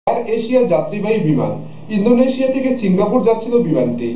Air Asia যাত্রীবাহী বিমান Indonesia থেকে সিঙ্গাপুর যাচ্ছিল বিমানটি।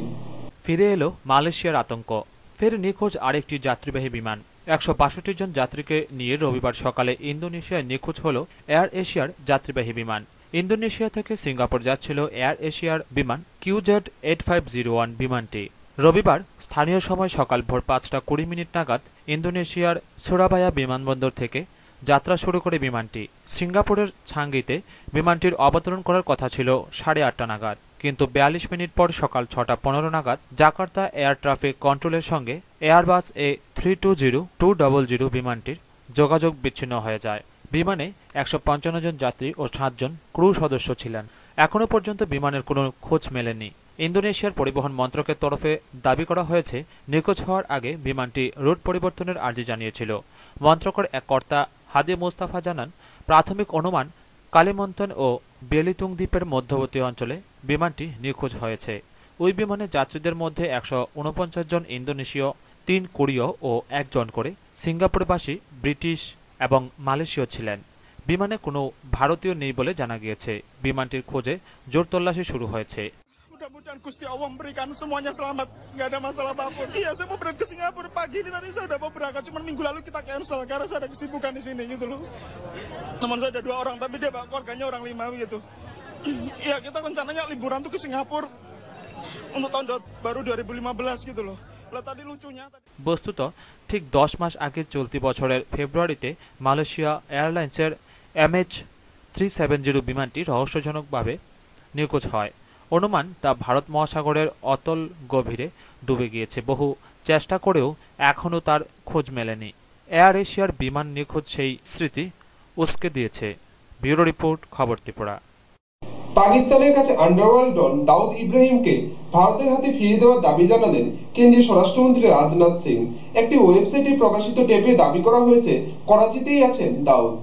ফিরে এলো মালয়েশিয়ার আতঙ্ক, ফের নিখোঁজ আরেকটি যাত্রীবাহী বিমান। ১৬২ জন যাত্রীকে নিয়ে রবিবার সকালে ইন্দোনেশিয়ায় নিখোঁজ হল এয়ার এশিয়ার যাত্রীবাহী বিমান। ইন্দোনেশিয়া থেকে সিঙ্গাপুর যাচ্ছিল এয়ার এশিয়ার বিমান QZ8501 বিমানটি। রবিবার স্থানীয় সময় সকাল ভোর ৫টা ২০ মিনিট নাগাদ ইন্দোনেশিয়ার সুরাবায়া বিমানবন্দর থেকে যাত্রা শুরু করে বিমানটি। সিঙ্গাপুরের ছাঙ্গিতে বিমানটির অবতরণ করার কথা ছিল ৮:৩০ নাগাদ, কিন্তু ৪২ মিনিট পর সকাল ৬টা ১৫ নাগাদ জাকার্তা এয়ার ট্রাফিক কন্ট্রোলের সঙ্গে এয়ারবাস A320-200 বিমানটির যোগাযোগ বিচ্ছিন্ন হয়ে যায়। বিমানে ১৫৫ জন যাত্রী ও ৭ জন ক্রু সদস্য ছিলেন। এখনও পর্যন্ত বিমানের কোনো খোঁজ মেলেনি। ইন্দোনেশিয়ার পরিবহন মন্ত্রকের তরফে দাবি করা হয়েছে, নিখোঁজ হওয়ার আগে বিমানটি রুট পরিবর্তনের আর্জি জানিয়েছিল। মন্ত্রকের এক কর্তা হাদি মোস্তাফা জানান, প্রাথমিক অনুমান কালিমন্তন ও বেলিতুং দ্বীপের মধ্যবর্তী অঞ্চলে বিমানটি নিখোঁজ হয়েছে। ওই বিমানে যাত্রীদের মধ্যে ১৪৯ জন ইন্দোনেশীয়, ৩ কোরীয় ও ১ জন করে সিঙ্গাপুরবাসী, ব্রিটিশ এবং মালয়েশীয় ছিলেন। বিমানে কোনো ভারতীয় নেই বলে জানা গিয়েছে। বিমানটির খোঁজে জোর তল্লাশি শুরু হয়েছে। Mudah-mudahan Gusti Allah memberikan semuanya selamat, nggak ada masalah apapun. Iya, saya mau berangkat ke Singapura pagi ini, tadi saya udah mau berangkat, cuman minggu lalu kita cancel karena saya ada kesibukan di sini gitu loh. Teman saya ada 2 orang, tapi dia bawa keluarganya orang 5 gitu. Iya, kita rencananya liburan tuh ke Singapura untuk tahun baru 2015 gitu loh. Lah tadi lucunya বস্তুত ঠিক ১০ মাস আগে চলতি বছরের ফেব্রুয়ারিতে Malaysia এয়ারলাইন্সের MH370 বিমানটি রহস্যজনকভাবে নিখোঁজ হয়। অনুমান তা ভারত মহাসাগরের অতল গভীরে ডুবে গিয়েছে। বহু চেষ্টা করেও এখনও তার খোঁজ মেলেনি। এয়ার এশিয়ার বিমান নিখোঁজ সেই স্মৃতি উস্কে দিয়েছে। ব্যুরো রিপোর্ট, খবর ত্রিপুরা। পাকিস্তানের কাছে আন্ডারওয়ার্ল্ড ডন দাউদ ইব্রাহিমকে ভারতের হাতে ফিরিয়ে দেওয়ার দাবি জানালেন কেন্দ্রীয় স্বরাষ্ট্রমন্ত্রী রাজনাথ সিং। একটি ওয়েবসাইটে প্রকাশিত টেপে দাবি করা হয়েছে, করাচিতেই আছেন দাউদ।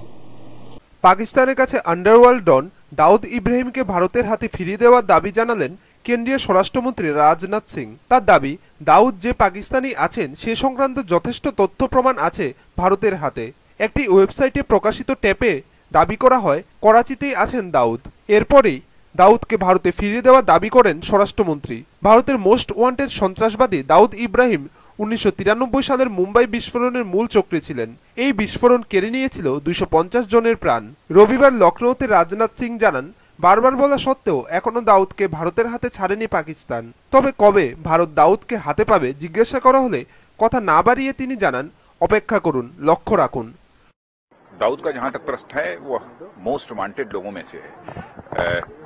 পাকিস্তানের কাছে আন্ডারওয়ার্ল্ড ডন দাউদ ইব্রাহিমকে ভারতের হাতে ফিরিয়ে দেওয়ার দাবি জানালেন কেন্দ্রীয় স্বরাষ্ট্রমন্ত্রী রাজনাথ সিং। তার দাবি, দাউদ যে পাকিস্তানি আছেন সে সংক্রান্ত যথেষ্ট তথ্য প্রমাণ আছে ভারতের হাতে। একটি ওয়েবসাইটে প্রকাশিত টেপে দাবি করা হয়, করাচিতেই আছেন দাউদ। এরপরেই দাউদকে ভারতে ফিরিয়ে দেওয়ার দাবি করেন স্বরাষ্ট্রমন্ত্রী। ভারতের মোস্ট ওয়ান্টেড সন্ত্রাসবাদী দাউদ ইব্রাহিম ১৯৯৩ সালের মুম্বাই বিস্ফোরণের মূল চক্রী ছিলেন। এই বিস্ফোরণ কেড়ে নিয়েছিল ২৫০ জনের প্রাণ। রবিবার লখনৌতে রাজনাথ সিং জানান, বারবার বলা সত্ত্বেও এখনও দাউদকে ভারতের হাতে ছাড়েনি পাকিস্তান। তবে কবে ভারত দাউদকে হাতে পাবে জিজ্ঞাসা করা হলে কথা না বাড়িয়ে তিনি জানান, অপেক্ষা করুন, লক্ষ্য রাখুন। दाऊद का जहां तक प्रश्न है वो मोस्ट वांटेड लोगों में से है।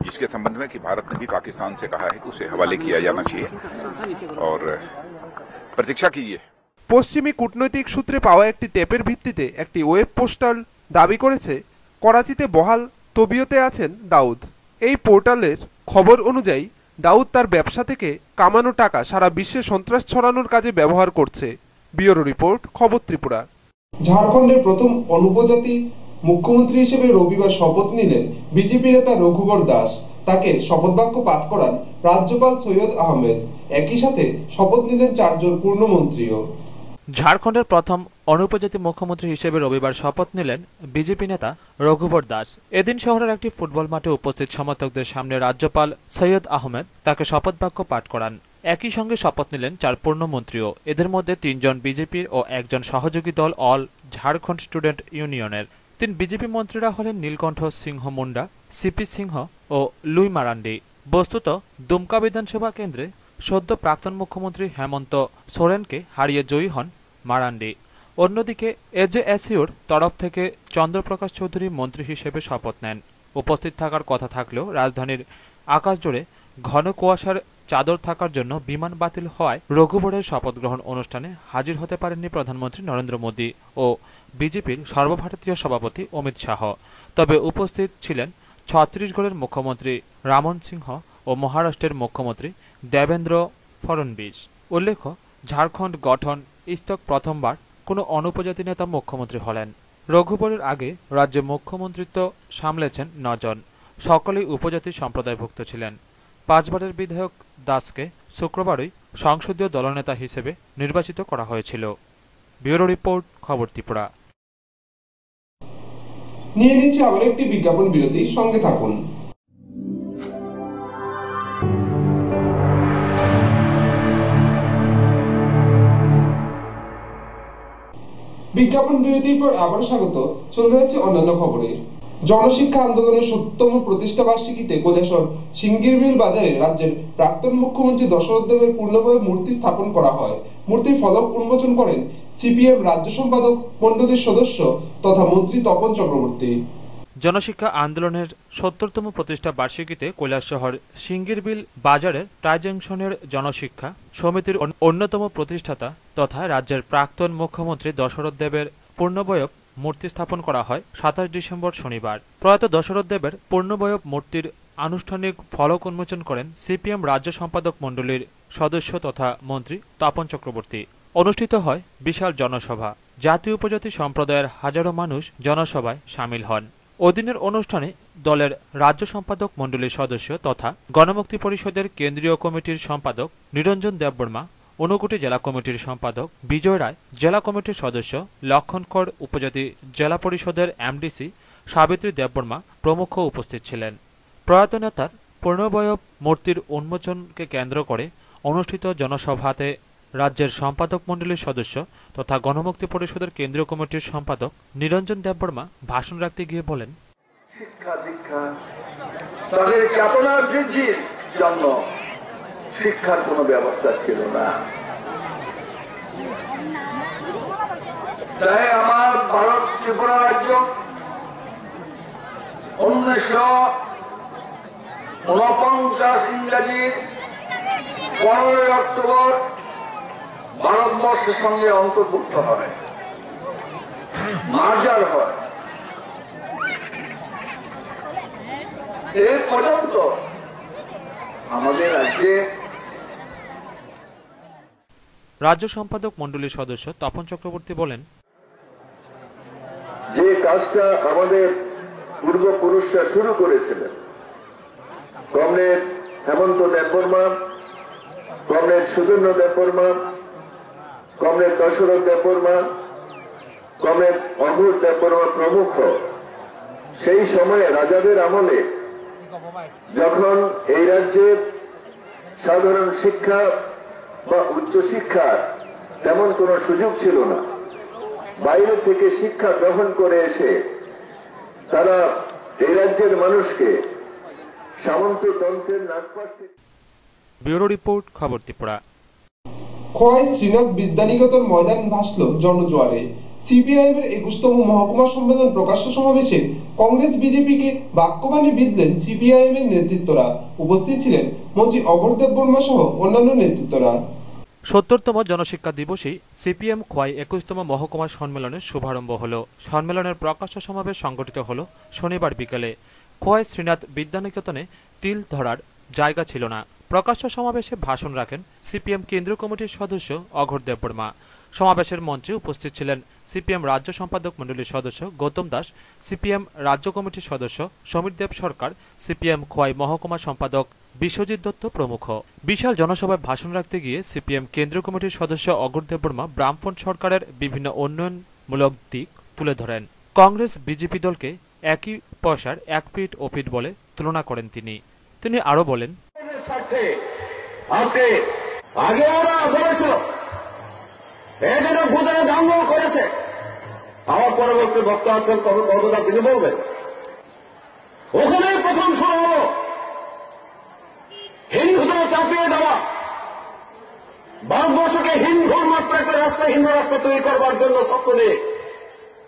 इसके संबंध में कि भारत ने भी पाकिस्तान से कहा है कि उसे हवाले किया जाना चाहिए और प्रतीक्षा कीजिए। পশ্চিমী কূটনৈতিক সূত্রে পাওয়া একটি টেপের ভিত্তিতে একটি ওয়েব পোর্টাল দাবি করেছে, করাচিতে বহাল তবিয়তে আছেন দাউদ। এই পোর্টালের খবর অনুযায়ী দাউদ তার ব্যবসা থেকে কামানো টাকা সারা বিশ্বে সন্ত্রাস ছড়ানোর কাজে ব্যবহার করছে। ব্যুরো রিপোর্ট, খবর ত্রিপুরা। ঝাড়খণ্ডের প্রথম অনুপজাতি মুখ্যমন্ত্রী হিসেবে রবিবার শপথ নিলেন বিজেপি নেতা রঘুবর দাস। তাকে শপথ বাক্য পাঠ করান রাজ্যপাল সৈয়দ আহমেদ। একই সাথে শপথ নিলেন 4 জন পূর্ণমন্ত্রীও। ঝাড়খণ্ডের প্রথম অনুপজাতি মুখ্যমন্ত্রী হিসেবে রবিবার শপথ নিলেন বিজেপি নেতা রঘুবর দাস। এদিন শহরের একটি ফুটবল মাঠে উপস্থিত সমর্থকদের সামনে রাজ্যপাল সৈয়দ আহমেদ তাকে শপথ বাক্য পাঠ করান। একই সঙ্গে শপথ নিলেন 4 পূর্ণমন্ত্রীও। এদের মধ্যে 3 জন বিজেপির ও 1 জন সহযোগী দল অল ঝাড়খণ্ড স্টুডেন্ট ইউনিয়নের। 3 বিজেপি মন্ত্রীরা হলেন নীলকণ্ঠ সিংহ মুন্ডা, সিপি সিংহ ও লুই মারান্ডি। বস্তুত দুমকা বিধানসভা কেন্দ্রে সদ্য প্রাক্তন মুখ্যমন্ত্রী হেমন্ত সোরেনকে হারিয়ে জয়ী হন মারান্ডি। অন্যদিকে এজেএসইউর তরফ থেকে চন্দ্রপ্রকাশ চৌধুরী মন্ত্রী হিসেবে শপথ নেন। উপস্থিত থাকার কথা থাকলেও রাজধানীর আকাশ জুড়ে ঘন কুয়াশার চাদর থাকার জন্য বিমান বাতিল হওয়ায় রঘুবরের শপথ গ্রহণ অনুষ্ঠানে হাজির হতে পারেননি প্রধানমন্ত্রী নরেন্দ্র মোদী ও বিজেপির সর্বভারতীয় সভাপতি অমিত শাহ। তবে উপস্থিত ছিলেন ছত্তিশগড়ের মুখ্যমন্ত্রী রামন সিংহ ও মহারাষ্ট্রের মুখ্যমন্ত্রী দেবেন্দ্র ফড়নবিস। উল্লেখ্য, ঝাড়খণ্ড গঠন ইস্তক প্রথমবার কোনো অনুপজাতি নেতা মুখ্যমন্ত্রী হলেন। রঘুবরের আগে রাজ্যে মুখ্যমন্ত্রিত্ব সামলেছেন 9 জন, সকলেই উপজাতি সম্প্রদায়ভুক্ত ছিলেন। 5 বারের বিধায়ক দাসকে শুক্রবারই সংসদীয় দলনেতা হিসেবে নির্বাচিত করা হয়েছিল। ব্যুরো রিপোর্ট, খবর ত্রিপুরা। নিয়ে নিচ্ছে আবার একটি বিজ্ঞাপন বিরতি, সঙ্গে থাকুন। বিজ্ঞাপন বিরতির পর আবার স্বাগত। চলে যাচ্ছে অন্যান্য খবরে। জনশিক্ষা আন্দোলনের ৭০তম প্রতিষ্ঠা বার্ষিকীতে কৈলাসহর সিঙ্গিরবিল বাজারে রাজ্যের প্রাক্তন মুখ্যমন্ত্রী দশরথ দেবের পূর্ণবয়ব মূর্তি স্থাপন করা হয়। মূর্তির ফলক উন্মোচন করেন সিপিএম রাজ্য সম্পাদক মণ্ডলীর সদস্য তথা মন্ত্রী তপন চক্রবর্তী। জনশিক্ষা আন্দোলনের ৭০তম প্রতিষ্ঠা বার্ষিকীতে কৈলাসহর সিঙ্গিরবিল বাজারের টাই জংশনের জনশিক্ষা সমিতির অন্যতম প্রতিষ্ঠাতা তথা রাজ্যের প্রাক্তন মুখ্যমন্ত্রী দশরথ দেবের পূর্ণবয়ব মূর্তি স্থাপন করা হয় ২৭ ডিসেম্বর শনিবার। প্রয়াত দশরথ দেবের পূর্ণবয়ব মূর্তির আনুষ্ঠানিক ফলক উন্মোচন করেন সিপিএম রাজ্য সম্পাদক মণ্ডলীর সদস্য তথা মন্ত্রী তপন চক্রবর্তী। অনুষ্ঠিত হয় বিশাল জনসভা। জাতি উপজাতি সম্প্রদায়ের হাজারো মানুষ জনসভায় সামিল হন। ওদিনের অনুষ্ঠানে দলের রাজ্য সম্পাদক মণ্ডলীর সদস্য তথা গণমুক্তি পরিষদের কেন্দ্রীয় কমিটির সম্পাদক নিরঞ্জন দেববর্মা, ঊনকোটি জেলা কমিটির সম্পাদক বিজয় রায়, জেলা কমিটির সদস্য লক্ষণকর, উপজাতি জেলা পরিষদের এমডিসি সাবিত্রী দেববর্মা প্রমুখ উপস্থিত ছিলেন। প্রয়াত নেতার পূর্ণবয়ব মূর্তির উন্মোচনকে কেন্দ্র করে অনুষ্ঠিত জনসভাতে রাজ্যের সম্পাদক মণ্ডলীর সদস্য তথা গণমুক্তি পরিষদের কেন্দ্রীয় কমিটির সম্পাদক নিরঞ্জন দেববর্মা ভাষণ রাখতে গিয়ে বলেন, শিক্ষা দীক্ষা তাদের চেতনার বৃদ্ধির জন্য শিক্ষার কোনো ব্যবস্থা ছিল না। তাই আমার ভারত ত্রিপুরা রাজ্য ১৯৪৯ ইংরাজি ১৫ অক্টোবর ভারতবর্ষের সঙ্গে অন্তর্ভুক্ত হয়, মার্জার হয়। এর পর্যন্ত আমাদের রাজ্যে রাজ্য সম্পাদক মণ্ডলীর সদস্য তপন চক্রবর্তী বলেন, যে কাজটা আমাদের পূর্বপুরুষরা শুরু করেছিলেন, comrade Hemanta Debbarma, comrade Sujanya Debbarma, comrade Dasharath Debbarma, comrade Aghore Debbarma প্রমুখ, সেই সময়ে রাজাদের আমলে যখন এই রাজ্যের সাধারণ শিক্ষা বা উচ্চশিক্ষার তেমন কোনো সুযোগ ছিল না, বাইরে থেকে শিক্ষা গ্রহণ করে এসে তারা এই রাজ্যের মানুষকে সামন্ততন্ত্রের নাগপাশ থেকে। ব্যুরো রিপোর্ট, খবর ত্রিপুরা। খোয়াই শ্রীনাথ বিদ্যানিকেতন ময়দান ভাসল জনজোয়ারে। সিপিআইএম এর ২১তম মহকুমা সম্মেলন প্রকাশ্য সমাবেশে কংগ্রেস বিজেপিকে বাক্যবাণে বিঁধলেন সিপিআইএম এর নেতৃত্বরা। উপস্থিত ছিলেন মন্ত্রী অঘোর দেববর্মা সহ অন্যান্য নেতৃত্বরা। ৭০তম জনশিক্ষা দিবসেই সিপিএম খোয়াই ২১তম মহকুমা সম্মেলনের শুভারম্ভ হল। সম্মেলনের প্রকাশ্য সমাবেশ সংগঠিত হল শনিবার বিকেলে। খোয়াই শ্রীনাথ বিদ্যানিকেতনে তিল ধরার জায়গা ছিল না। প্রকাশ্য সমাবেশে ভাষণ রাখেন সিপিএম কেন্দ্রীয় কমিটির সদস্য অঘোর দেববর্মা। সমাবেশের মঞ্চে উপস্থিত ছিলেন সিপিএম রাজ্য সম্পাদক মণ্ডলীর সদস্য গৌতম দাস, সিপিএম রাজ্য কমিটির সদস্য সমীর দেব সরকার, সিপিএম খোয়াই মহকুমা সম্পাদক বিশ্বজিৎ দত্ত প্রমুখ। বিশাল জনসভায় ভাষণ রাখতে গিয়ে সিপিএম কেন্দ্রীয় কমিটির সদস্য অঘোর দেববর্মা বামফ্রন্ট সরকারের বিভিন্ন উন্নয়নমূলক দিক তুলে ধরেন। কংগ্রেস বিজেপি দলকে একই পয়সার এক পিঠ ও পিঠ বলে তুলনা করেন তিনি আরো বলেন, আজকে আগে ওরা বলেছিল এই জন্য গুজরে দাঙ্গল করেছে, আমার পরবর্তী বক্তা আছেন কতটা তিনি বলবেন। ওখানেই প্রথম শুরু হল হিন্দুদের চাপিয়ে দেওয়া, ভারতবর্ষকে হিন্দুর মাত্র একটা রাস্তা হিন্দু রাস্তা তৈরি করবার জন্য স্বপ্ন দিয়ে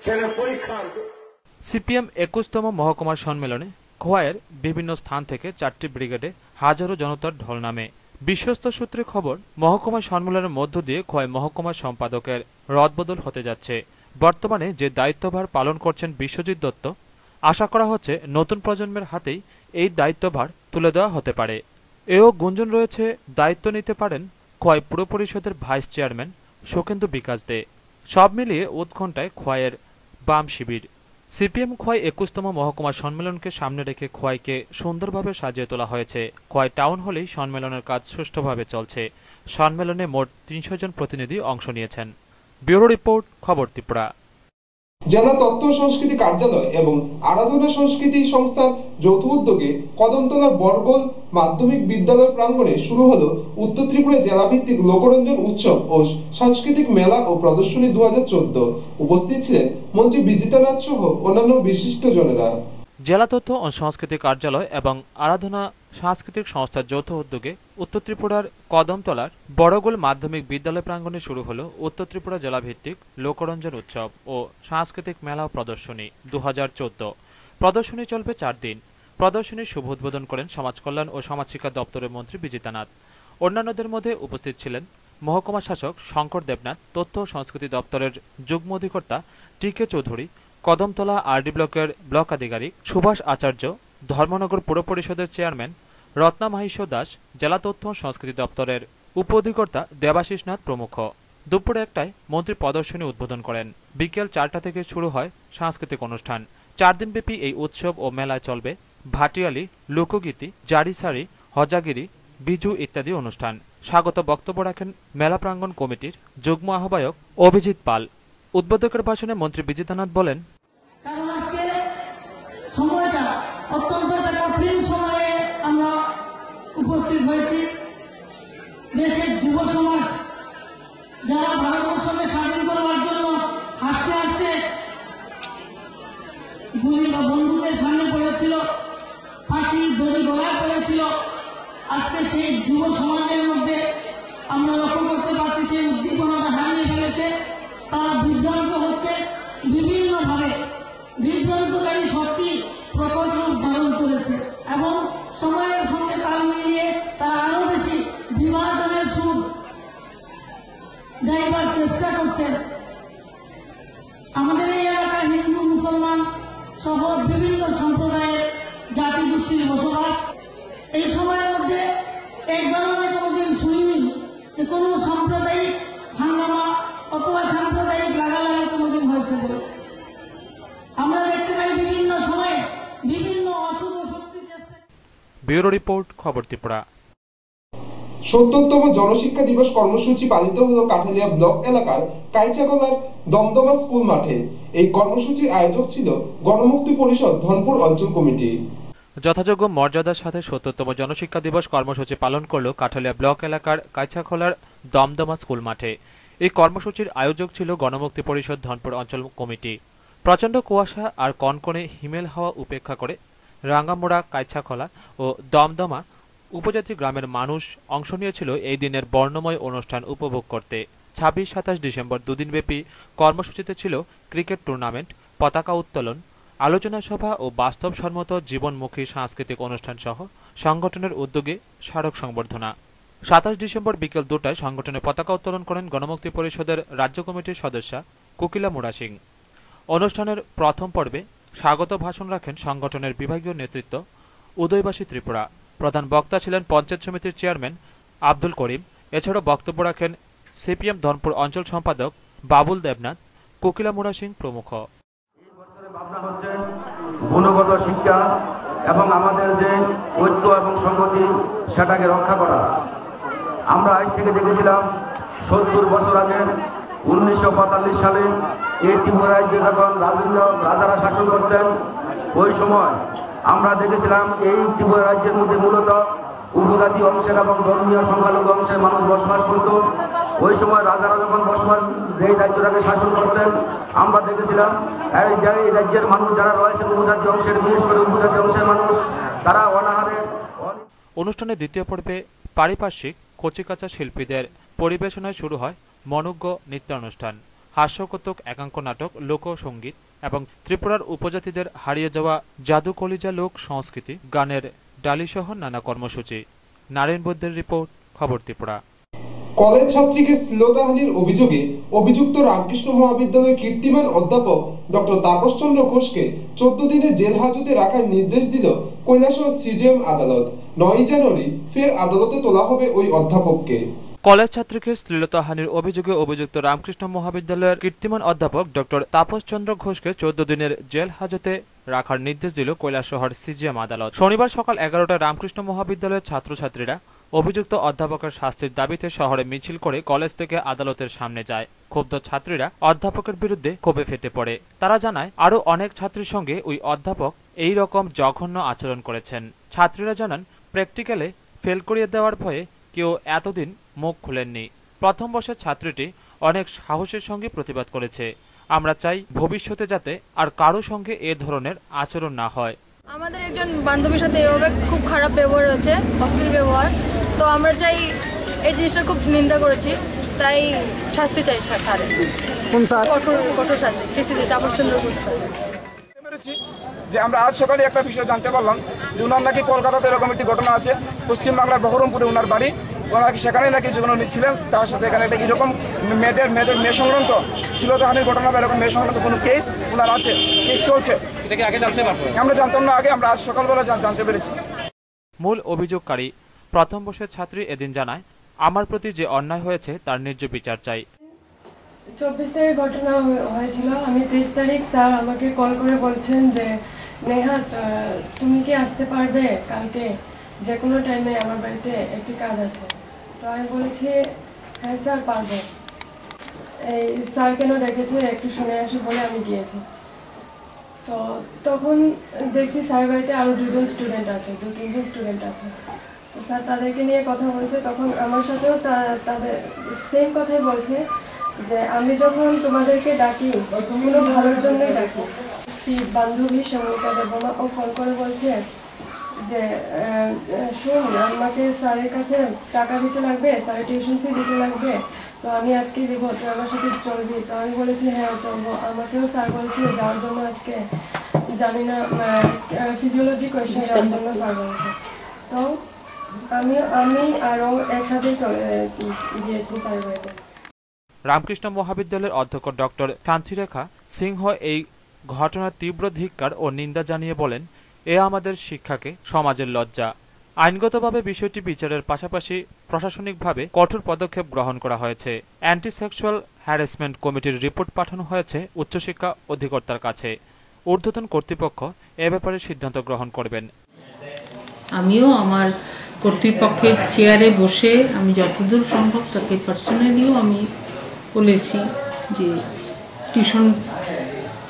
সেটা পরীক্ষার। সিপিএম ২১তম মহকুমা সম্মেলনে খোয়াইয়ের বিভিন্ন স্থান থেকে ৪টি ব্রিগেডে হাজারো জনতার ঢল নামে। বিশ্বস্ত সূত্রে খবর, মহকুমা সম্মেলনের মধ্য দিয়ে খোয়াই মহকুমা সম্পাদকের রদবদল হতে যাচ্ছে। বর্তমানে যে দায়িত্বভার পালন করছেন বিশ্বজিৎ দত্ত, আশা করা হচ্ছে নতুন প্রজন্মের হাতেই এই দায়িত্বভার তুলে দেওয়া হতে পারে। এও গুঞ্জন রয়েছে দায়িত্ব নিতে পারেন খোয়াই পুর পরিষদের ভাইস চেয়ারম্যান সুখেন্দু বিকাশ দে। সব মিলিয়ে উৎকণ্ঠায় খোয়াইয়ের বাম শিবির। সিপিএম খোয়াই ২১তম মহকুমা সম্মেলনকে সামনে রেখে খোয়াইকে সুন্দরভাবে সাজিয়ে তোলা হয়েছে। খোয়াই টাউন হলেই সম্মেলনের কাজ সুষ্ঠুভাবে চলছে। সম্মেলনে মোট ৩০০ জন প্রতিনিধি অংশ নিয়েছেন। ব্যুরো রিপোর্ট, খবর ত্রিপুরা। জেলা তথ্য ও সংস্কৃতি কার্যালয় এবং আরাধনা সংস্কৃতি সংস্থার যৌথ উদ্যোগে কদমতলার বরগোল মাধ্যমিক বিদ্যালয় প্রাঙ্গণে শুরু হলো উত্তর ত্রিপুরা জেলাভিত্তিক লোকরঞ্জন উৎসব ও সাংস্কৃতিক মেলা ও প্রদর্শনী 2014। উপস্থিত ছিলেন মন্ত্রী বিজিতানাথ সহ অন্যান্য বিশিষ্টজনেরা। জেলা তথ্য ও সংস্কৃতি কার্যালয় এবং আরাধনা সাংস্কৃতিক সংস্থার যৌথ উদ্যোগে উত্তর ত্রিপুরার কদমতলার বড়গোল মাধ্যমিক বিদ্যালয় প্রাঙ্গণে শুরু হলো উত্তর ত্রিপুরা জেলাভিত্তিক লোকরঞ্জন উৎসব ও সাংস্কৃতিক মেলা ও প্রদর্শনী 2014। প্রদর্শনী চলবে 4 দিন। প্রদর্শনীর শুভ উদ্বোধন করেন সমাজ কল্যাণ ও সমাজ শিক্ষা দপ্তরের মন্ত্রী বিজিতানাথ। অন্যান্যদের মধ্যে উপস্থিত ছিলেন মহকুমা শাসক শঙ্কর দেবনাথ, তথ্য ও সংস্কৃতি দপ্তরের যুগ্ম অধিকর্তা টি.কে. চৌধুরী, কদমতলা আরডি ব্লকের ব্লক আধিকারিক সুভাষ আচার্য, ধর্মনগর পৌর পরিষদের চেয়ারম্যান রত্না মাহিষ্য দাস, জেলা তথ্য ও সংস্কৃতি দপ্তরের উপ অধিকর্তা দেবাশিস নাথ প্রমুখ। দুপুরে 1টায় মন্ত্রী প্রদর্শনী উদ্বোধন করেন। বিকেল 4টা থেকে শুরু হয় সাংস্কৃতিক অনুষ্ঠান। 4 দিনব্যাপী এই উৎসব ও মেলায় চলবে ভাটিয়ালি, লোকগীতি, জারিসারি, হজাগিরি, বিজু ইত্যাদি অনুষ্ঠান। স্বাগত বক্তব্য রাখেন মেলা প্রাঙ্গণ কমিটির যুগ্ম আহ্বায়ক অভিজিৎ পাল। উদ্বোধকের ভাষণে মন্ত্রী বিজিতানাথ বলেন, কারণ আজকে সময়টা অত্যন্ত কঠিন সময়ে আমরা উপস্থিত হয়েছি। দেশের যুব সমাজ যারা ভারতবর্ষকে স্বাধীন করবার জন্য হাসতে হাসতে গুলি বা বন্দুকের সামনে পড়েছিল, ফাঁসির দড়ি গলায় পড়েছিল, আজকে সেই যুব সমাজের মধ্যে আমরা লক্ষ্য করতে পারছি সেই উদ্দীপনাটা হারিয়ে ফেলেছে। তারা বিভ্রান্ত হচ্ছে, বিভিন্নভাবে বিভ্রান্তকারী শক্তি প্রকট রূপ ধারণ করেছে এবং সময়ের সঙ্গে তাল মিলিয়ে তারা আরো বেশি বিভাজনের সুর গাইবার চেষ্টা করছেন। আমাদের এই এলাকায় হিন্দু, মুসলমান সহ বিভিন্ন সম্প্রদায়ের জাতি গোষ্ঠীর বসবাস। এই সময়ের মধ্যে একবার আমি কোনোদিন শুনিনি যে কোনো সাম্প্রদায়িক হাঙ্গামা অথবা সাম্প্রদায়িক লাগালাগি কোনোদিন হয়েছে বলে। আমরা দেখতে পাই বিভিন্ন সময়ে বিভিন্ন অশুভ শক্তির চেষ্টা। ব্যুরো রিপোর্ট, খবর ত্রিপুরা। ৭০তম জনশিক্ষা দিবস কর্মসূচি পালিত হলো কাঠালিয়া ব্লক এলাকার কাইচাকলার দমদমা স্কুল মাঠে। এই কর্মসূচির আয়োজক ছিল গণমুক্তি পরিষদ ধনপুর অঞ্চল কমিটি। যথাযোগ্য মর্যাদার সাথে ৭০তম জনশিক্ষা দিবস কর্মসূচি পালন করল কাঠালিয়া ব্লক এলাকার কাইচাখোলার দমদমা স্কুল মাঠে। এই কর্মসূচির আয়োজক ছিল গণমুক্তি পরিষদ ধনপুর অঞ্চল কমিটি। প্রচণ্ড কুয়াশা আর কনকনে হিমেল হাওয়া উপেক্ষা করে রাঙ্গামোড়া, কাইচাখোলা ও দমদমা উপজাতি গ্রামের মানুষ অংশ নিয়েছিল এই দিনের বর্ণময় অনুষ্ঠান উপভোগ করতে। ২৬-২৭ ডিসেম্বর দুদিনব্যাপী কর্মসূচিতে ছিল ক্রিকেট টুর্নামেন্ট, পতাকা উত্তোলন, আলোচনা সভা ও বাস্তবসম্মত জীবনমুখী সাংস্কৃতিক অনুষ্ঠান সহ সংগঠনের উদ্যোগে স্মারক সংবর্ধনা। ২৭ ডিসেম্বর বিকেল ২টায় সংগঠনের পতাকা উত্তোলন করেন গণমুক্তি পরিষদের রাজ্য কমিটির সদস্যা কোকিলা মুড়া সিং। অনুষ্ঠানের প্রথম পর্বে স্বাগত ভাষণ রাখেন সংগঠনের বিভাগীয় নেতৃত্ব উদয়বাসী ত্রিপুরা। প্রধান বক্তা ছিলেন পঞ্চায়েত সমিতির চেয়ারম্যান আব্দুল করিম। এছাড়াও বক্তব্য রাখেন সিপিএম ধনপুর অঞ্চল সম্পাদক বাবুল দেবনাথ, কোকিলা মুড়া সিং প্রমুখ। ভাবনা হচ্ছে গুণগত শিক্ষা এবং আমাদের যে ঐক্য এবং সংহতি সেটাকে রক্ষা করা। আমরা আজ থেকে দেখেছিলাম ৭০ বছর আগে ১৯৪৫ সালে এই ত্রিপুরা রাজ্যে যখন রাজারা শাসন করতেন, ওই সময় আমরা দেখেছিলাম এই ত্রিপুরা রাজ্যের মধ্যে মূলত উপজাতি অংশের এবং ধর্মীয় সংখ্যালঘু অংশের মানুষ বসবাস করত। ওই সময় রাজারা যখন বসবাস যেই রাজ্যটাকে শাসন করতেন, আমরা দেখেছিলাম এই রাজ্যের মানুষ যারা রয়েছে উপজাতি অংশের, বিশেষ করে উপজাতি অংশের মানুষ, তারা অনাহারে। অনুষ্ঠানের দ্বিতীয় পর্বে পারিপার্শ্বিক কচিকাঁচা শিল্পীদের পরিবেশনায় শুরু হয় মনোজ্ঞ নৃত্যানুষ্ঠান, হাস্যকৌতুক, একাঙ্ক নাটক, লোকসঙ্গীত এবং ত্রিপুরার উপজাতিদের হারিয়ে যাওয়া জাদু কলিজা লোক সংস্কৃতি, গানের ডালিসহ নানা কর্মসূচি। নারায়ণ বৈদ্যের রিপোর্ট, খবর ত্রিপুরা। কলেজ ছাত্রীকে শ্লীলতাহানির অভিযোগে অভিযুক্ত রামকৃষ্ণ মহাবিদ্যালয়ের কীর্তিমান অধ্যাপক ডক্টর তাপস চন্দ্র ঘোষকে 14 দিনের জেল হাজতে রাখার নির্দেশ দিল কৈলাসহর সিজিএম আদালত। 9 জানুয়ারি ফের আদালতে তোলা হবে ওই অধ্যাপককে। কলেজ ছাত্রীকে শ্লীলতাহানির অভিযোগে অভিযুক্ত রামকৃষ্ণ মহাবিদ্যালয়ের কীর্তিমান অধ্যাপক ডক্টর তাপস চন্দ্র ঘোষকে 14 দিনের জেল হাজতে রাখার নির্দেশ দিল কৈলাসহর সিজিএম আদালত। শনিবার সকাল 11টায় রামকৃষ্ণ মহাবিদ্যালয়ের ছাত্রছাত্রীরা অভিযুক্ত অধ্যাপকের শাস্তির দাবিতে শহরে মিছিল করে কলেজ থেকে আদালতের সামনে যায়। ক্ষুব্ধ ছাত্রীরা অধ্যাপকের বিরুদ্ধে ক্ষোভে ফেটে পড়ে। তারা জানায় আরও অনেক ছাত্রীর সঙ্গে ওই অধ্যাপক এই রকম জঘন্য আচরণ করেছেন। ছাত্রীরা জানান প্র্যাকটিক্যালে ফেল করিয়ে দেওয়ার ভয়ে কেউ এতদিন মুখ খুলেননি। প্রথম বর্ষের ছাত্রীটি অনেক সাহসের সঙ্গে প্রতিবাদ করেছে। আমরা চাই ভবিষ্যতে যাতে আর কারো সঙ্গে এ ধরনের আচরণ না হয়। আমাদের একজন বান্ধবীর সাথে এভাবে খুব খারাপ ব্যবহার হচ্ছে, অশ্লীল ব্যবহার। তো আমরা চাই, এই জিনিসটা খুব নিন্দা করেছি, তাই শাস্তি চাই স্যারের, কঠোর শাস্তি। টিসিডি তাপস চন্দ্র ঘোষ যে আমরা আজ সকালে একটা বিষয় জানতে পারলাম যে ওনার নাকি কলকাতাতে এরকম একটি ঘটনা আছে, পশ্চিমবাংলার বহরমপুরে ওনার বাড়ি। ওনার নাকি সেখানে নাকি যখন উনি ছিলেন তার সাথে এখানে একটা এরকম মেয়ে সংক্রান্ত শ্লীলতাহানির ঘটনা বা এরকম মেয়ে সংক্রান্ত কোনো কেস ওনার আছে, কেস চলছে। এটা কি আগে জানতে পারবো? আমরা জানতাম না আগে, আমরা আজ সকালবেলা জানতে পেরেছি। মূল অভিযোগকারী প্রথম বর্ষের ছাত্রী এদিন জানায়, আমার প্রতি যে অন্যায় হয়েছে তার ন্যায্য বিচার চাই। 24 তারিখ ঘটনা হয়েছিল। আমি 30 তারিখ স্যার আমাকে কল করে বলছেন যে নেহাত তুমি কি আসতে পারবে কালকে যে কোনো টাইমে, আমার বাড়িতে একটি কাজ আছে। তো আমি বলেছি হ্যাঁ স্যার পারবো। এই স্যার কেন ডেকেছে একটু শুনে আসি বলে আমি গিয়েছি। তো তখন দেখছি স্যার বাড়িতে আরও 2-3 স্টুডেন্ট আছে। তো স্যার তাদেরকে নিয়ে কথা বলছে। তখন আমার সাথেও তাদের সেম কথাই বলছে যে আমি যখন তোমাদেরকে ডাকি কোনো ভালোর জন্যই ডাকি। বান্ধবী সমীকা দেবনা ও ফোন করে বলছে যে শোন, আমাকে স্যারের কাছে টাকা দিতে লাগবে, স্যারের টিউশন ফি দিতে লাগবে, তো আমি আজকেই দেবো, তুই আমার সাথে চলবি? তো আমি বলেছি হ্যাঁ চলবো। আমাকেও স্যার বলেছে যাওয়ার জন্য, আজকে জানি না ফিজিওলজি কোয়েশ্চেন দেওয়ার জন্য স্যার বলেছে। তো আমি আরও একসাথেই চলে গিয়েছি স্যারের বাড়িতে। রামকৃষ্ণ মহাবিদ্যালয়ের অধ্যক্ষ ডক্টর শান্তিরেখা সিংহ এই ঘটনার তীব্র ধিক্কার ও নিন্দা জানিয়ে বলেন, এ আমাদের শিক্ষাকে সমাজের লজ্জা। আইনগতভাবে বিষয়টি বিচারের পাশাপাশি প্রশাসনিকভাবে কঠোর পদক্ষেপ গ্রহণ করা হয়েছে। অ্যান্টি সেক্সুয়াল হ্যারাসমেন্ট কমিটির রিপোর্ট পাঠানো হয়েছে উচ্চশিক্ষা অধিকর্তার কাছে। ঊর্ধ্বতন কর্তৃপক্ষ এ ব্যাপারে সিদ্ধান্ত গ্রহণ করবেন। আমিও আমার কর্তৃপক্ষের চেয়ারে বসে আমি যতদূর সম্ভব তাকে পার্সোনালিও আমি বলেছি যে টিউশন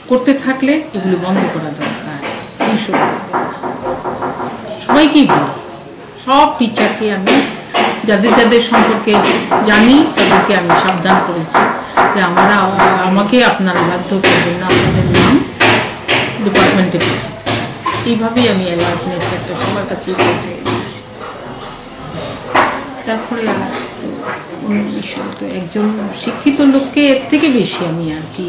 করতে থাকলে এগুলো বন্ধ করা দরকার। এইসব সবাইকেই বলি, সব টিচারকে আমি যাদের সম্পর্কে জানি তাদেরকে আমি সাবধান করেছি যে আমাকে আপনারা বাধ্য করবেন না আপনাদের নাম ডিপার্টমেন্টে পাঠাতে। এইভাবেই আমি অ্যাওয়ারনেস একটা সবার কাছে পৌঁছে দিয়েছি। তারপরে আর তো অন্য বিষয় তো একজন শিক্ষিত লোককে এর থেকে বেশি আমি আর কি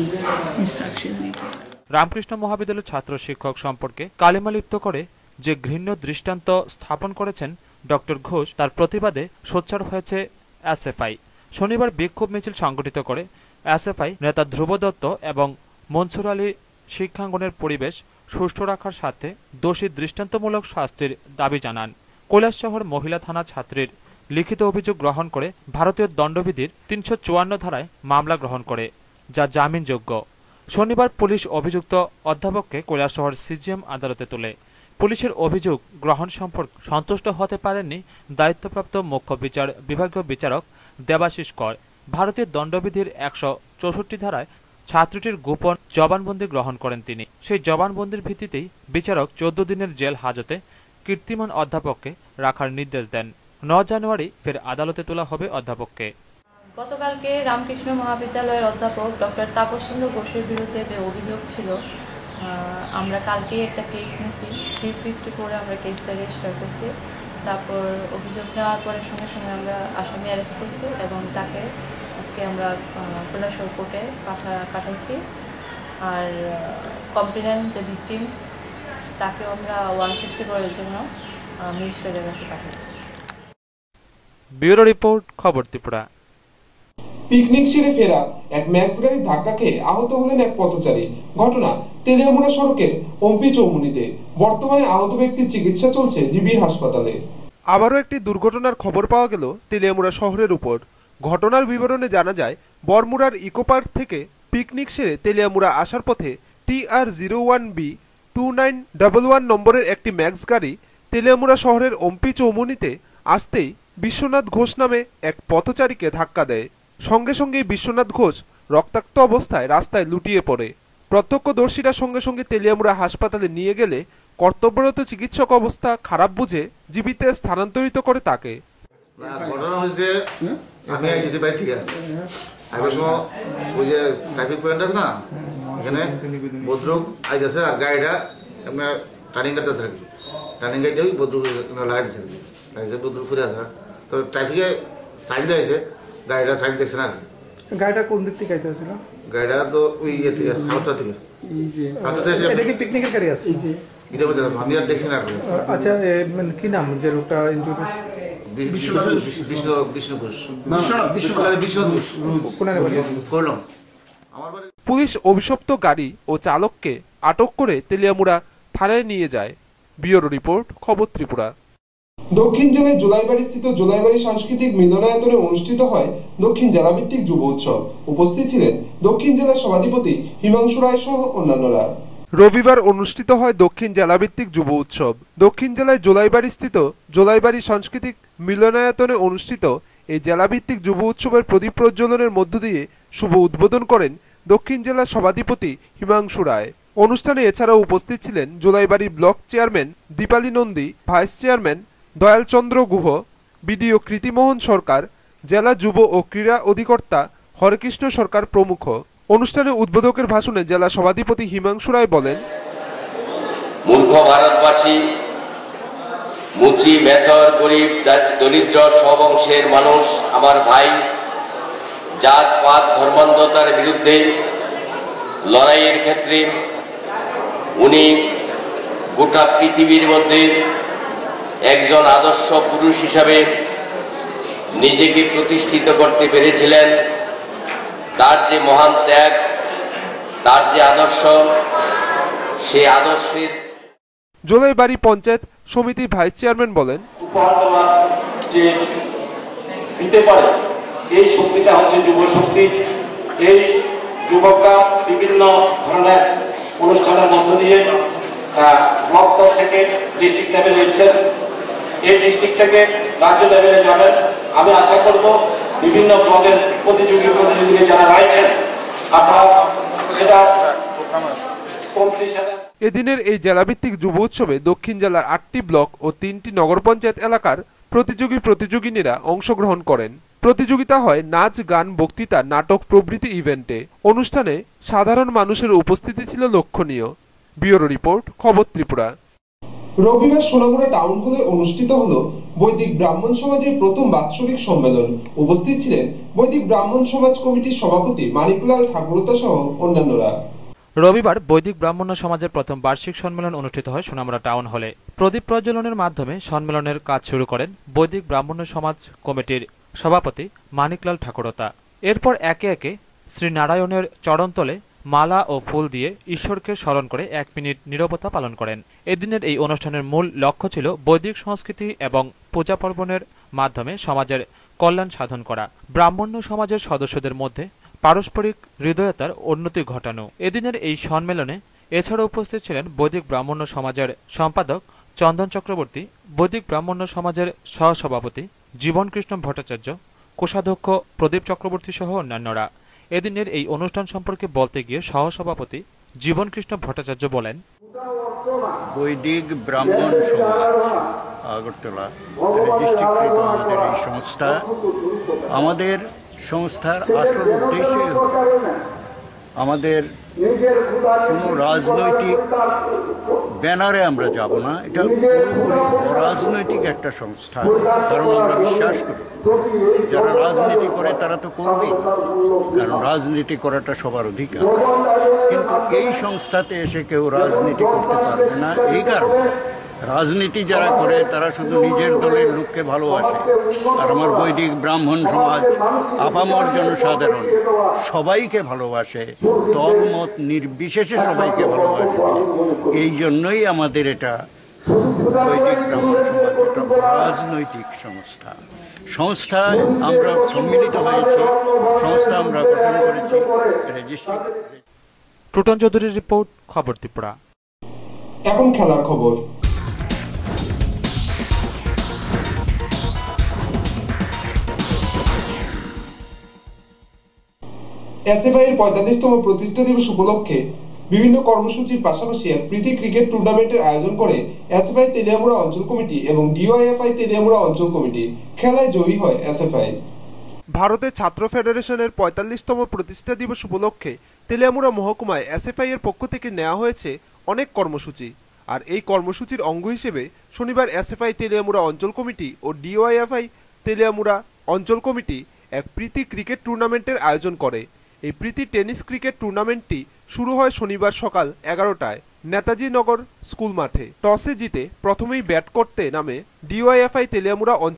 ইনস্ট্রাকশন দিতে পারি। রামকৃষ্ণ মহাবিদ্যালয়ের ছাত্র শিক্ষক সম্পর্কে কালিমালিপ্ত করে যে ঘৃণ্য দৃষ্টান্ত স্থাপন করেছেন ডক্টর ঘোষ, তার প্রতিবাদে সোচ্চার হয়েছে এসএফআই। শনিবার বিক্ষোভ মিছিল সংগঠিত করে এসএফআই নেতা ধ্রুব দত্ত এবং মনসুর আলী শিক্ষাঙ্গনের পরিবেশ সুষ্ঠু রাখার সাথে দোষী দৃষ্টান্তমূলক শাস্তির দাবি জানান। কৈলাসশহর মহিলা থানা ছাত্রীর লিখিত অভিযোগ গ্রহণ করে ভারতীয় দণ্ডবিধির 354 ধারায় মামলা গ্রহণ করে, যা জামিনযোগ্য। শনিবার পুলিশ অভিযুক্ত অধ্যাপককে কৈলাসশহর সিজিএম আদালতে তোলে। পুলিশের অভিযোগ গ্রহণ সম্পর্কে সন্তুষ্ট হতে পারেননি দায়িত্বপ্রাপ্ত মুখ্য বিভাগীয় বিচারক দেবাশিস কর। ভারতীয় দণ্ডবিধির 164 ধারায় ছাত্রীটির গোপন জবানবন্দি গ্রহণ করেন তিনি। সেই জবানবন্দির ভিত্তিতেই বিচারক 14 দিনের জেল হাজতে কীর্তিমান অধ্যাপককে রাখার নির্দেশ দেন। 9 জানুয়ারি ফের আদালতে তোলা হবে অধ্যাপককে। গতকালকে রামকৃষ্ণ মহাবিদ্যালয়ের অধ্যাপক ডক্টর তাপস চন্দ্র ঘোষের বিরুদ্ধে যে অভিযোগ ছিল, আমরা কালকে একটা কেস নিয়েছি। 350 করে আমরা কেসটা রেজিস্টার করছি। তারপর অভিযোগ নেওয়ার পরে সঙ্গে সঙ্গে আমরা আসামি অ্যারেস্ট করছি এবং তাকে আজকে আমরা কৈলাসহর কোর্টে পাঠাইছি। আর কমপ্লেনেন্ট যে ভিকটিম তাকেও আমরা 164 এর জন্য ম্যাজিস্ট্রেটের কাছে পাঠাইছি। ব্যুরো রিপোর্ট, খবর ত্রিপুরা। পিকনিক সেরে ফেরা এক ম্যাক্স গাড়ির ধাক্কা খেয়ে আহত হলেন এক পথচারী। ঘটনা তেলিয়ামুড়া সড়কের ওমপি চৌমুনিতে। বর্তমানে আহত ব্যক্তির চিকিৎসা চলছে জিবি হাসপাতালে। আবারও একটি দুর্ঘটনার খবর পাওয়া গেল তেলিয়ামুড়া শহরের উপর। ঘটনার বিবরণে জানা যায়, বরমুড়ার ইকো পার্ক থেকে পিকনিক সেরে তেলিয়ামুড়া আসার পথে TR01B 2911 নম্বরের একটি ম্যাক্স গাড়ি তেলিয়ামুড়া শহরের ওমপি চৌমুনিতে আসতেই বিশ্বনাথ ঘোষ নামে এক পথচারীকে ধাক্কা দেয়। সঙ্গে সঙ্গেই বিশ্বনাথ ঘোষ রক্তাক্ত অবস্থায় রাস্তায় লুটিয়ে পড়ে। প্রত্যক্ষদর্শীরা সঙ্গে সঙ্গে তেলিয়ামুড়া হাসপাতালে নিয়ে গেলে কর্তব্যরত চিকিৎসক অবস্থা খারাপ বুঝে জীবিতে স্থানান্তরিত করে তাকে। ঘটনা হয়েছে, আমি আইতেছি বাড়ি থেকে, আইবার সময় ওই যে ট্রাফিক পয়েন্ট আছে না, এখানে ভদ্রক আইতেছে আর গাড়িটা এমনি টার্নিং কাটতেছে আর কি, টার্নিং গাড়িটা ওই ভদ্রক লাগাইতেছে আর কি, লাগাইছে ভদ্রক ফিরে আসে। তো ট্রাফিকে সাইড দিয়েছে, গাড়িটা সাইড দেখছে না আর কি। গাড়িটা কোন দিক থেকে আইতে হয়েছিল? গাড়িটা তো ওই ইয়ে থেকে হাওড়া থেকে। এটা কি পিকনিকের গাড়ি আছে? এটা বলতে আমি আর দেখছি না। আচ্ছা, কি নাম যে রোগটা ইনজুরি? পুলিশ অভিশপ্ত গাড়ি ও চালককে আটক করে তেলিয়ামুড়া থানায় নিয়ে যায়। ব্যুরো রিপোর্ট, খবর ত্রিপুরা। দক্ষিণ জেলার জোলাইবাড়ি স্থিত জোলাইবাড়ি সাংস্কৃতিক মিলনায়তনে অনুষ্ঠিত হয় দক্ষিণ জেলাভিত্তিক যুব উৎসব। উপস্থিত ছিলেন দক্ষিণ জেলার সভাধিপতি হিমাংশু রায় সহ অন্যান্যরা। রবিবার অনুষ্ঠিত হয় দক্ষিণ জেলাভিত্তিক যুব উৎসব। দক্ষিণ জেলায় জোলাইবাড়ি স্থিত জোলাইবাড়ি সাংস্কৃতিক মিলনায়তনে অনুষ্ঠিত এই জেলাভিত্তিক যুব উৎসবের প্রদীপ প্রজ্বলনের মধ্য দিয়ে শুভ উদ্বোধন করেন দক্ষিণ জেলার সভাধিপতি হিমাংশু রায়। অনুষ্ঠানে এছাড়াও উপস্থিত ছিলেন Jolaibari block chairman Dipali Nandi, vice chairman Dayalchandra Guha, BDO Kritimohan Sarkar, জেলা যুব ও ক্রীড়া অধিকর্তা হরেকৃষ্ণ সরকার প্রমুখ। অনুষ্ঠানে উদ্বোধকের ভাষণে জেলা সভাধিপতি হিমাংশু রায় বলেন, মূর্খ ভারতবাসী, মুচি, মেথর, গরিব, দরিদ্র সব অংশের মানুষ, আমার ভাই, জাত পাত ধর্মান্ধতার বিরুদ্ধে লড়াইয়ের ক্ষেত্রে উনি গোটা পৃথিবীর মধ্যে একজন আদর্শ পুরুষ হিসাবে নিজেকে প্রতিষ্ঠিত করতে পেরেছিলেন। তার যে মহান ত্যাগ, তার যে আদর্শ, সেই আদর্শের জোলাইবাড়ি পঞ্চায়েত সমিতির ভাইস চেয়ারম্যান বলেন, যে দিতে পারে এই শক্তিটা হচ্ছে যুব শক্তি। এই যুবকরা বিভিন্ন ধরনের অনুষ্ঠানের মধ্য দিয়ে ব্লক স্তর থেকে ডিস্ট্রিক্ট লেভেলে এসেছেন, এই ডিস্ট্রিক্ট থেকে রাজ্য লেভেলে যাবেন। আমি আশা করব বিভিন্ন ব্লকের প্রতিযোগী যারা রয়েছেন আপনারা সেটা কম্পিটিশনে। এদিনের এই জেলাভিত্তিক যুব উৎসবে দক্ষিণ জেলার 8টি ব্লক ও 3টি নগর পঞ্চায়েত এলাকার প্রতিযোগিনীরা অংশগ্রহণ করেন। প্রতিযোগিতা হয় নাচ, গান, বক্তৃতা, নাটক প্রভৃতি ইভেন্টে। অনুষ্ঠানে সাধারণ মানুষের উপস্থিতি ছিল লক্ষণীয়। ব্যুরো রিপোর্ট, খবর ত্রিপুরা। রবিবার সোনামুড়া টাউন হলে অনুষ্ঠিত হলো বৈদিক ব্রাহ্মণ সমাজের প্রথম বাৎসরিক সম্মেলন। উপস্থিত ছিলেন বৈদিক ব্রাহ্মণ সমাজ কমিটির সভাপতি মানিকলাল ঠাকুরতা সহ অন্যান্যরা। রবিবার বৈদিক ব্রাহ্মণ্য সমাজের প্রথম বার্ষিক সম্মেলন অনুষ্ঠিত হয় সোনামুড়া টাউন হলে। প্রদীপ প্রজ্বলনের মাধ্যমে সম্মেলনের কাজ শুরু করেন বৈদিক ব্রাহ্মণ্য সমাজ কমিটির সভাপতি মানিকলাল ঠাকুরতা। এরপর একে একে শ্রী নারায়ণের চরণতলে মালা ও ফুল দিয়ে ঈশ্বরকে স্মরণ করে 1 মিনিট নীরবতা পালন করেন। এদিনের এই অনুষ্ঠানের মূল লক্ষ্য ছিল বৈদিক সংস্কৃতি এবং পূজা পার্বণের মাধ্যমে সমাজের কল্যাণ সাধন করা, ব্রাহ্মণ্য সমাজের সদস্যদের মধ্যে পারস্পরিক হৃদয়তার উন্নতি ঘটানো। এদিনের এই সম্মেলনে এছাড়া উপস্থিত ছিলেন বৈদিক ব্রাহ্মণ্য সমাজের সম্পাদক চন্দন চক্রবর্তী, বৈদিক ব্রাহ্মণ্য সমাজের সহসভাপতি জীবনকৃষ্ণ ভট্টাচার্য, কোষাধ্যক্ষ প্রদীপ চক্রবর্তী সহ অন্যান্যরা। এদিনের এই অনুষ্ঠান সম্পর্কে বলতে গিয়ে সহসভাপতি জীবনকৃষ্ণ ভট্টাচার্য বলেন, বৈদিক ব্রাহ্মণ সমাজ আগরতলা রেজিস্ট্রিকৃত আমাদের এই সংস্থা, আমাদের সংস্থার আসল উদ্দেশ্যই হল আমাদের কোনো রাজনৈতিক ব্যানারে আমরা যাব না। এটা পুরোপুরি অরাজনৈতিক একটা সংস্থা, কারণ আমরা বিশ্বাস করি যারা রাজনীতি করে তারা তো করবেই, কারণ রাজনীতি করাটা সবার অধিকার। কিন্তু এই সংস্থাতে এসে কেউ রাজনীতি করতে পারবে না। এই কারণে রাজনীতি যারা করে তারা শুধু নিজের দলের লোককে ভালোবাসে, আর আমার বৈদিক ব্রাহ্মণ সমাজ আপামর জনসাধারণ সবাইকে ভালোবাসে, দলমত নির্বিশেষে সবাইকে ভালোবাসবে। এই জন্যই আমাদের এটা বৈদিক ব্রাহ্মণ সমাজ একটা রাজনৈতিক সংস্থায় আমরা সম্মিলিত হয়েছি, সংস্থা আমরা গঠন করেছি রেজিস্ট্রি। টুটন চৌধুরীর রিপোর্ট, খবর ত্রিপুরা। এখন খেলার খবর। এসএফআই এর 45তম প্রতিষ্ঠা দিবস উপলক্ষে বিভিন্ন কর্মসূচির পাশাপাশি এক প্রীতি ক্রিকেট টুর্নামেন্টের আয়োজন করে এসএফআই তেলিয়ামুড়া অঞ্চল কমিটি এবং ডিওয়াইএফআই তেলিয়ামুড়া অঞ্চল কমিটি। খেলায় জয়ী হয় এসএফআই। ভারতের ছাত্র ফেডারেশনের 45তম প্রতিষ্ঠা দিবস উপলক্ষে তেলিয়ামুড়া মহকুমায় এসএফআই এর পক্ষ থেকে নেওয়া হয়েছে অনেক কর্মসূচি। আর এই কর্মসূচির অঙ্গ হিসেবে শনিবার এসএফআই তেলিয়ামুড়া অঞ্চল কমিটি ও ডিওয়াইএফআই তেলিয়ামুড়া অঞ্চল কমিটি এক প্রীতি ক্রিকেট টুর্নামেন্টের আয়োজন করে। এই প্রীতি টেনিস ক্রিকেট টুর্নামেন্টটি শুরু হয় শনিবার সকাল 11টায় নেতাজি নগর স্কুল মাঠে। টসে জিতে প্রথমেই ব্যাট করতে নামে ডিওয়াইএফআই তেলিয়ামুড়া